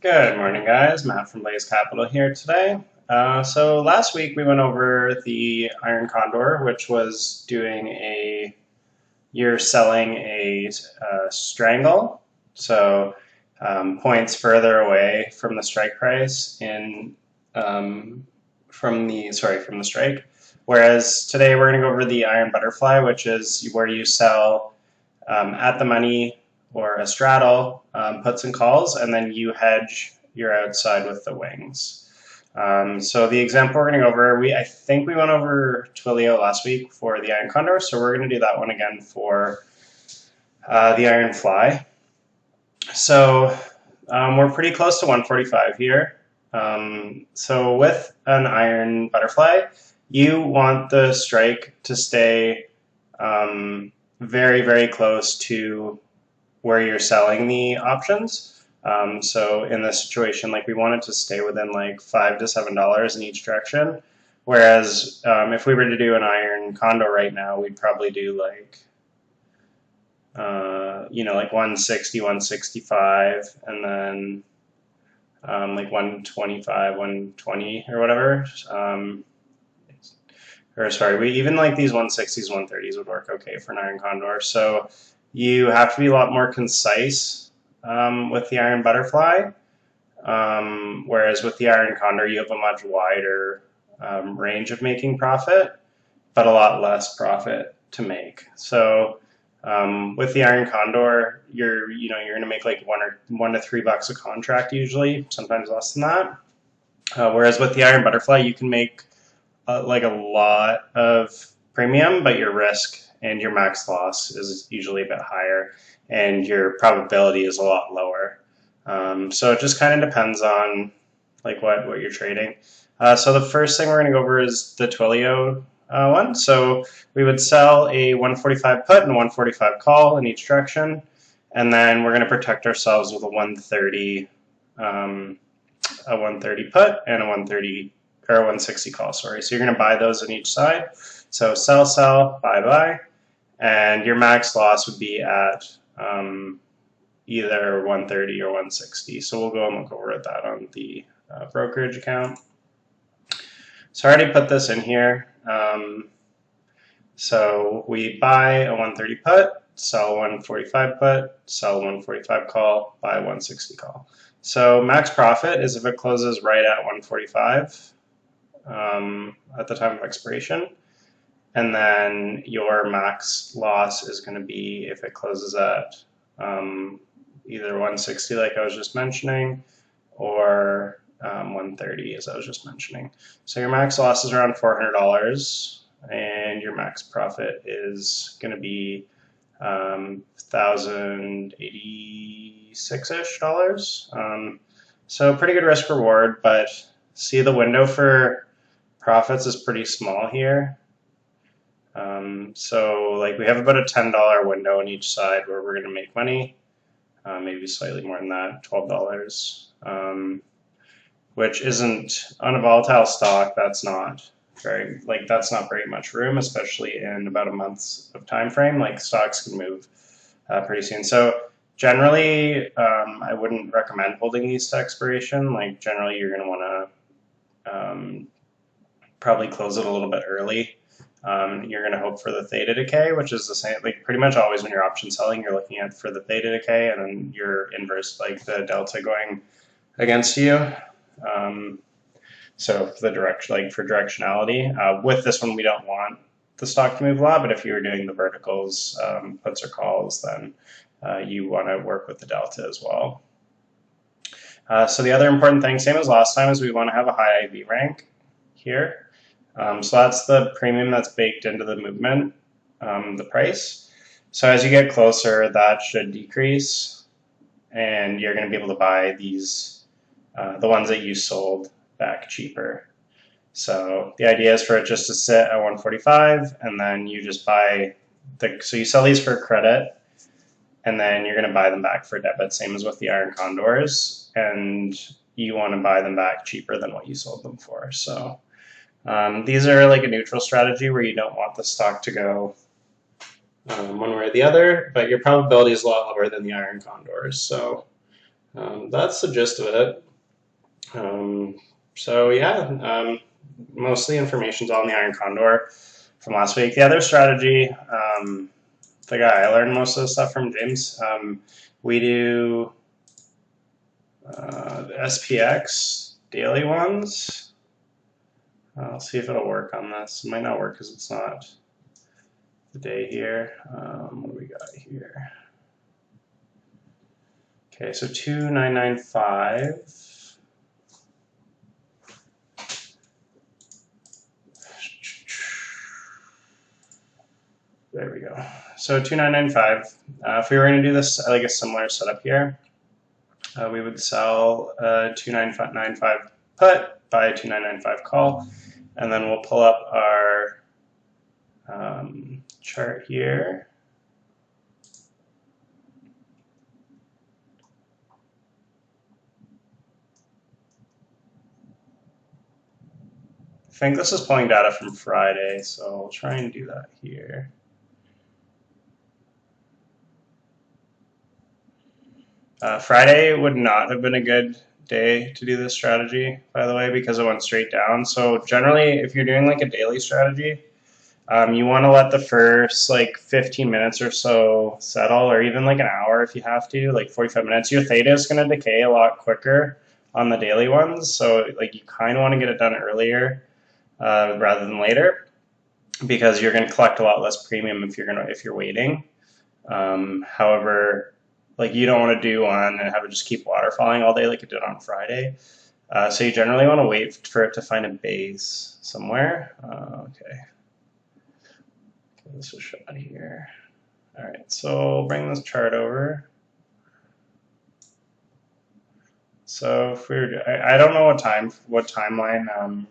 Good morning, guys. Matt from Blaze Capital here today. So last week we went over the Iron Condor, which was doing you're selling a strangle, so points further away from the strike price from the strike. Whereas today we're going to go over the Iron Butterfly, which is where you sell at the money or a straddle, puts and calls, and then you hedge your outside with the wings. So the example we're going to go over, I think we went over Twilio last week for the Iron Condor, so we're going to do that one again for the Iron Fly. So we're pretty close to 145 here. So with an Iron Butterfly, you want the strike to stay very, very close to where you're selling the options. So in this situation, like we want it to stay within like $5 to $7 in each direction. Whereas if we were to do an Iron Condor right now, we'd probably do like, like 160, 165, and then like 125, 120 or whatever. Or sorry, even like these 160s, 130s would work okay for an Iron Condor. So you have to be a lot more concise with the Iron Butterfly, whereas with the Iron Condor you have a much wider range of making profit, but a lot less profit to make. So with the Iron Condor, you're going to make like $1 to $3 a contract usually, sometimes less than that. Whereas with the Iron Butterfly, you can make like a lot of premium, but your risk and your max loss is usually a bit higher, and your probability is a lot lower. So it just kind of depends on like what you're trading. So the first thing we're going to go over is the Twilio one. So we would sell a 145 put and a 145 call in each direction, and then we're going to protect ourselves with a 130 put and a 130 or 160 call. Sorry. So you're going to buy those on each side. So sell, sell, buy, buy, and your max loss would be at either 130 or 160. So we'll go and look over at that on the brokerage account. So I already put this in here. So we buy a 130 put, sell a 145 put, sell a 145 call, buy a 160 call. So max profit is if it closes right at 145 at the time of expiration. And then your max loss is going to be if it closes at either 160 like I was just mentioning, or 130 as I was just mentioning. So your max loss is around $400, and your max profit is going to be $1,086-ish dollars. So pretty good risk reward, but see the window for profits is pretty small here. So like we have about a $10 window on each side where we're going to make money, maybe slightly more than that, $12, which isn't, on a volatile stock, that's not very much room, especially in about a month's of time frame. Like stocks can move pretty soon. So generally, I wouldn't recommend holding these to expiration. Like generally, you're going to want to probably close it a little bit early. You're going to hope for the theta decay, which is the same, like pretty much always when you're option selling, you're looking at for the theta decay and then your inverse, like the delta going against you. So for the for directionality, with this one, we don't want the stock to move a lot, but if you were doing the verticals, puts or calls, then you want to work with the delta as well. So the other important thing, same as last time, is we want to have a high IV rank here. So that's the premium that's baked into the movement, the price. So as you get closer, that should decrease, and you're going to be able to buy these, the ones that you sold, back cheaper. So the idea is for it just to sit at 145, and then you just buy so you sell these for credit, and then you're going to buy them back for debit, same as with the Iron Condors, and you want to buy them back cheaper than what you sold them for. So these are like a neutral strategy where you don't want the stock to go one way or the other, but your probability is a lot lower than the Iron Condors. So That's the gist of it. So yeah, most of the information's all in the Iron Condor from last week. The other strategy, I learned most of the stuff from James. We do the SPX daily ones. I'll see if it'll work on this. It might not work because it's not the day here. What do we got here? Okay, so 2995. There we go. So 2995. If we were going to do this like a similar setup here, we would sell 2995 put, buy a 2995 call, and then we'll pull up our chart here. I think this is pulling data from Friday, so I'll try and do that here. Friday would not have been a good day to do this strategy, by the way, because it went straight down. So generally, if you're doing like a daily strategy, you want to let the first like 15 minutes or so settle, or even like an hour if you have to, like 45 minutes. Your theta is going to decay a lot quicker on the daily ones, so like you kind of want to get it done earlier rather than later, because you're going to collect a lot less premium if you're waiting. However, like you don't want to do one and have it just keep waterfalling all day like it did on Friday. So you generally want to wait for it to find a base somewhere. Okay. This is shot here. All right, so we'll bring this chart over. So if we were, I don't know what timeline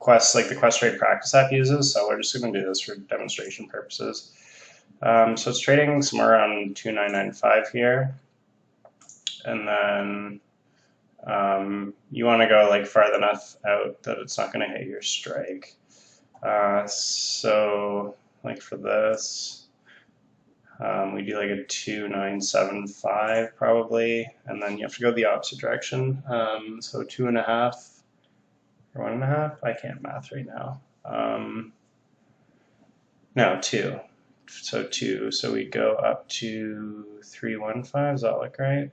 Quest, like the Quest Trade Practice app uses, so we're just going to do this for demonstration purposes. So it's trading somewhere around 2995 here, and then you want to go like far enough out that it's not going to hit your strike. So like for this, we do like a 2975 probably, and then you have to go the opposite direction. So 2.5 or 1.5. I can't math right now. No, 2. So 2. So we go up to 315. Does that look right?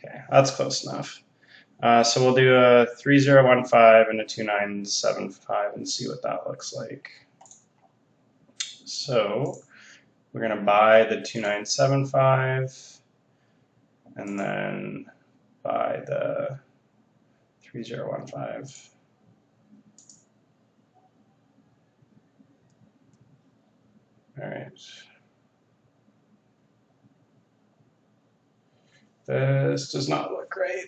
Okay, that's close enough. So we'll do a 3015 and a 2975 and see what that looks like. So we're going to buy the 2975 and then buy the 3015. All right. This does not look great.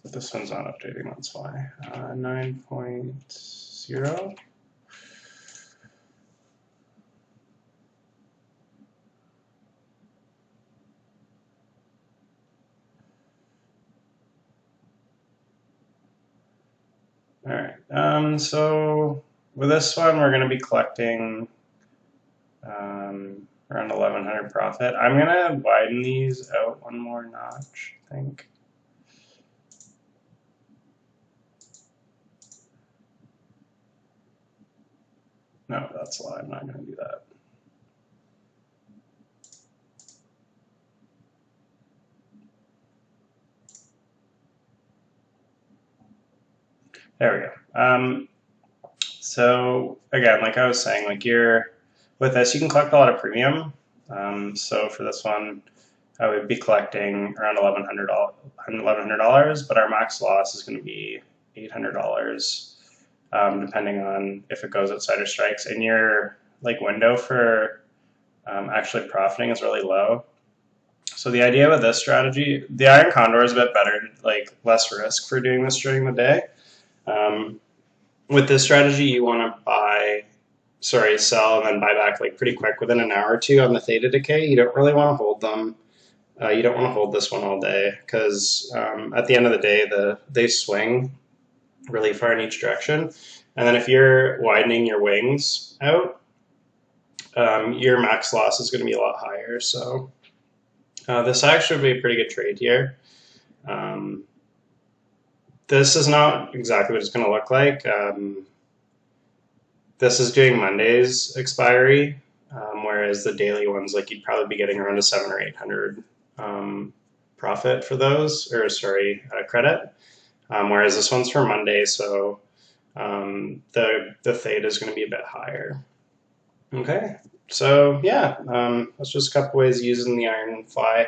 But this one's not updating, that's why. 9.0. All right, so with this one, we're going to be collecting around 1100 profit. I'm going to widen these out one more notch, I think. No, that's a lie. I'm not going to do that. There we go. So again, like I was saying, like with this, you can collect a lot of premium. So for this one, I would be collecting around $1,100, but our max loss is going to be $800, depending on if it goes outside of strikes. And your like window for actually profiting is really low. So the idea with this strategy, the Iron Condor is a bit better, like less risk for doing this during the day. With this strategy, you want to buy sell and then buy back like pretty quick within an hour or two on the theta decay, you don't really want to hold them. You don't want to hold this one all day because at the end of the day, they swing really far in each direction. And then if you're widening your wings out, your max loss is going to be a lot higher. So this actually would be a pretty good trade here. This is not exactly what it's going to look like. This is doing Monday's expiry, whereas the daily ones, like you'd probably be getting around a 700 or 800 profit for those, or sorry, credit. Whereas this one's for Monday, so the theta is going to be a bit higher. Okay, so yeah, that's just a couple ways using the iron fly.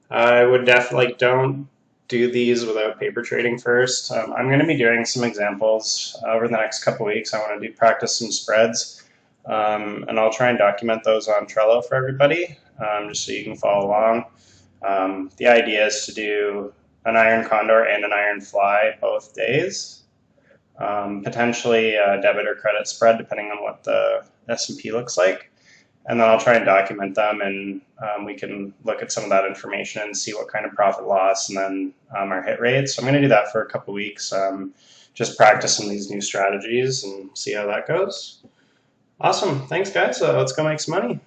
I would definitely don't do these without paper trading first. I'm going to be doing some examples over the next couple weeks. I want to practice some spreads, and I'll try and document those on Trello for everybody, just so you can follow along. The idea is to do an iron condor and an iron fly both days, potentially a debit or credit spread depending on what the S&P looks like. And then I'll try and document them, and we can look at some of that information and see what kind of profit loss and then our hit rates. So I'm going to do that for a couple weeks, just practicing these new strategies and see how that goes. Awesome. Thanks, guys. Let's go make some money.